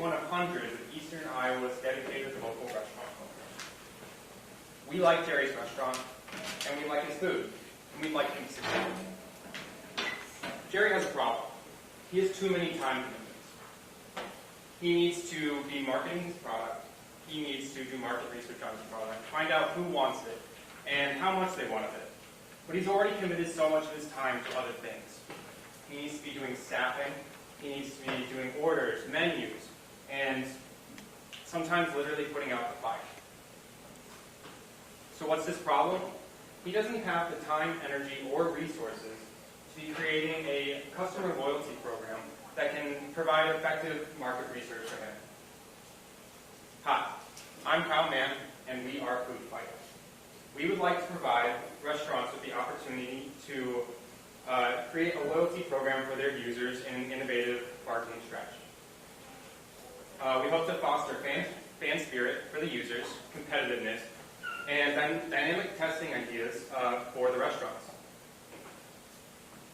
one of hundreds of Eastern Iowa's dedicated local restaurant owners. We like Jerry's restaurant, and we like his food, and we'd like him to succeed. Jerry has a problem. He has too many time commitments. He needs to be marketing his product. He needs to do market research on his product, find out who wants it, and how much they want of it. But he's already committed so much of his time to other things. He needs to be doing staffing. He needs to be doing orders, menus, and sometimes literally putting out the fire. So what's his problem? He doesn't have the time, energy, or resources to be creating a customer loyalty program that can provide effective market research for him. Hi, I'm Kyle Mann, and we are Food Fight. We would like to provide restaurants with the opportunity to create a loyalty program for their users in an innovative marketing strategy. We hope to foster fan spirit for the users, competitiveness, and dynamic testing ideas for the restaurants.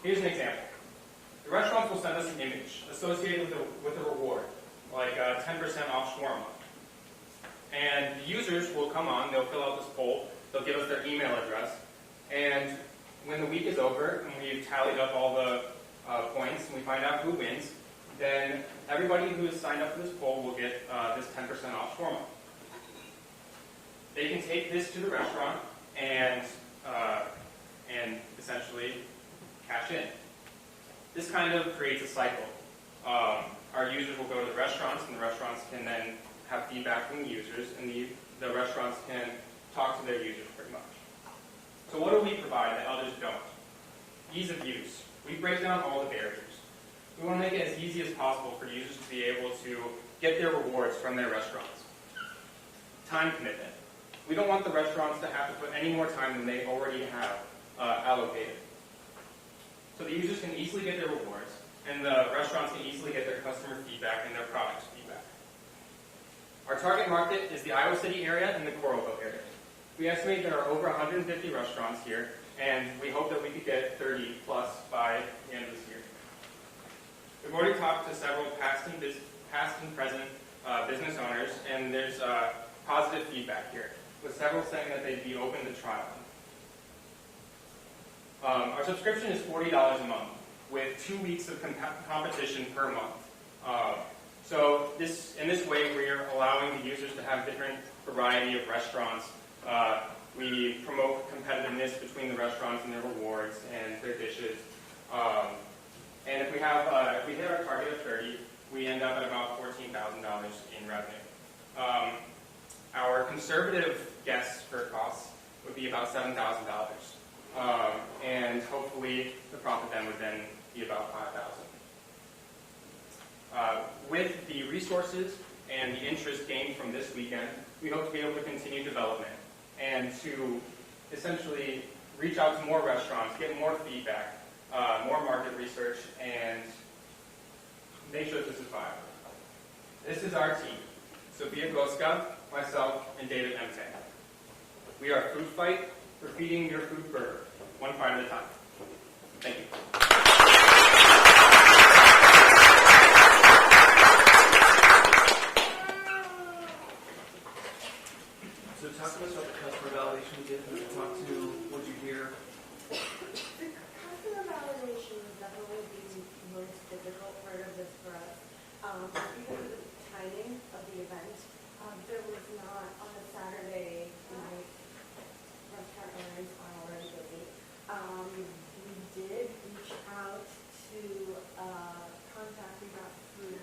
Here's an example. The restaurants will send us an image associated with a reward, like 10% off shawarma. And the users will come on, they'll fill out this poll, they'll give us their email address, and when the week is over and we've tallied up all the points and we find out who wins, then everybody who has signed up for this poll will get this 10% off shawarma. They can take this to the restaurant and essentially cash in. This kind of creates a cycle. Our users will go to the restaurants, and the restaurants can then have feedback from the users, and the restaurants can talk to their users pretty much. So what do we provide that others don't? Ease of use. We break down all the barriers. We want to make it as easy as possible for users to be able to get their rewards from their restaurants. Time commitment. We don't want the restaurants to have to put any more time than they already have allocated. So the users can easily get their rewards, and the restaurants can easily get their customer feedback and their products feedback. Our target market is the Iowa City area and the Coralville area. We estimate there are over 150 restaurants here, and we hope that we could get 30 plus by the end of this year. We've already talked to several past and present business owners, and there's positive feedback here, with several saying that they'd be open to trialing. Our subscription is $40 a month, with 2 weeks of competition per month. So in this way, we're allowing the users to have different variety of restaurants. We promote competitiveness between the restaurants and their rewards and their dishes. And if we hit our target of 30, we end up at about $14,000 in revenue. Our conservative guess for costs would be about $7,000. And hopefully the profit then would then be about $5,000. With the resources and the interest gained from this weekend, we hope to be able to continue development and to essentially reach out to more restaurants, get more feedback, more market research, and make sure this is viable. This is our team: Sophia Goska, myself, and David Emte. We are Food Fight for feeding your food burger, one bite at a time. Thank you. So talk to us about the customer validation we did. Talk to what you hear. The customer validation was definitely the most difficult part of this for us. Because of the timing of the event, there was not on a Saturday night. Restaurant owners are already busy. We did reach out to contact we got through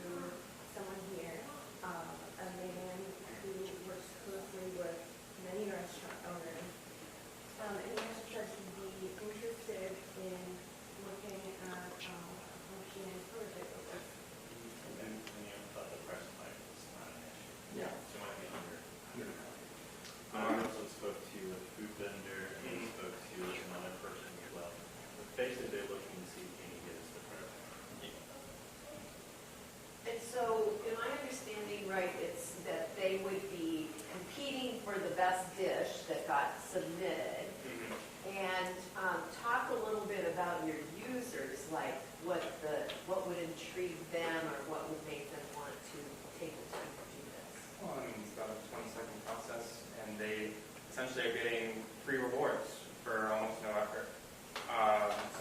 someone here, a man who works closely with many restaurant owners. And he asked us to be interested in looking at function and prototype of this. And the price point is not an issue. Yeah. So it might be under. I also spoke to a food vendor and spoke to another person as well. Basically, they're looking to see if any gives the product. And so, am I understanding right, it's that they would be competing for the best dish that got submitted, and talk a little bit about your users, like what would intrigue them or what would make them want to take a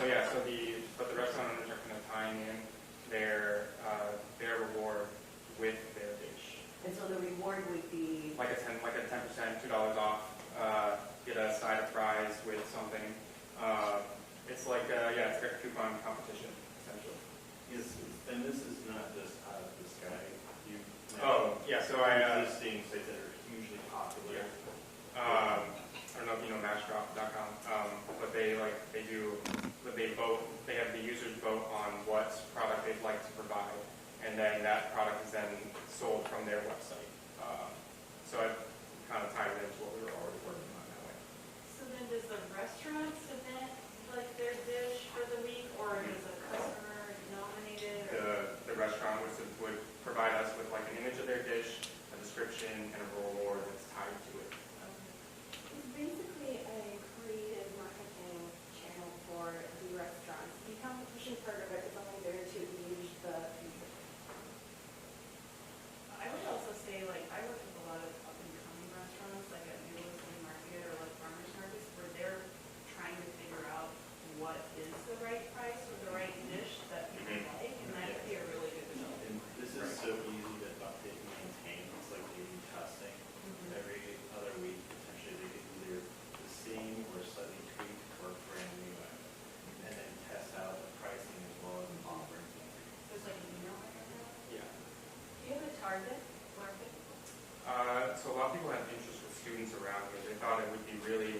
but the restaurant owners are kind of tying in their reward with their dish. And so the reward would be, Like a 10%, $2 off, get a side of fries with something. It's like it's like a coupon competition, essentially. Yes, and this is not just out of the sky. You Oh, yeah, so I existing sites that are hugely popular. I don't know if you know Matchdrop.com, but they vote, they have the users vote on what product they'd like to provide, and then that product is then sold from their website. So it kind of ties into what we were already working on that way. So then does the restaurant submit like their dish for the week, or does a customer nominate it? Or? The restaurant would provide us with like an image of their dish, a description, and a reward that's tied to it. It's basically a creative marketing channel for the restaurants. The competition part of it is only there to engage the user. I would also say, like, I work with a lot of up-and-coming restaurants, like at Mule's Flea Market or like farmers markets, where they're trying to figure out what is the right price or the right dish that people like, and that could be a really good show. And this is so easy to update and maintain. It's like A/B testing. Every other week, potentially they could either the same or slightly tweak or brand new item, and then test out the pricing as well as offerings. So it's like an email like that. Yeah. do you have a target market? So a lot of people had interest with students around here. They thought it would be really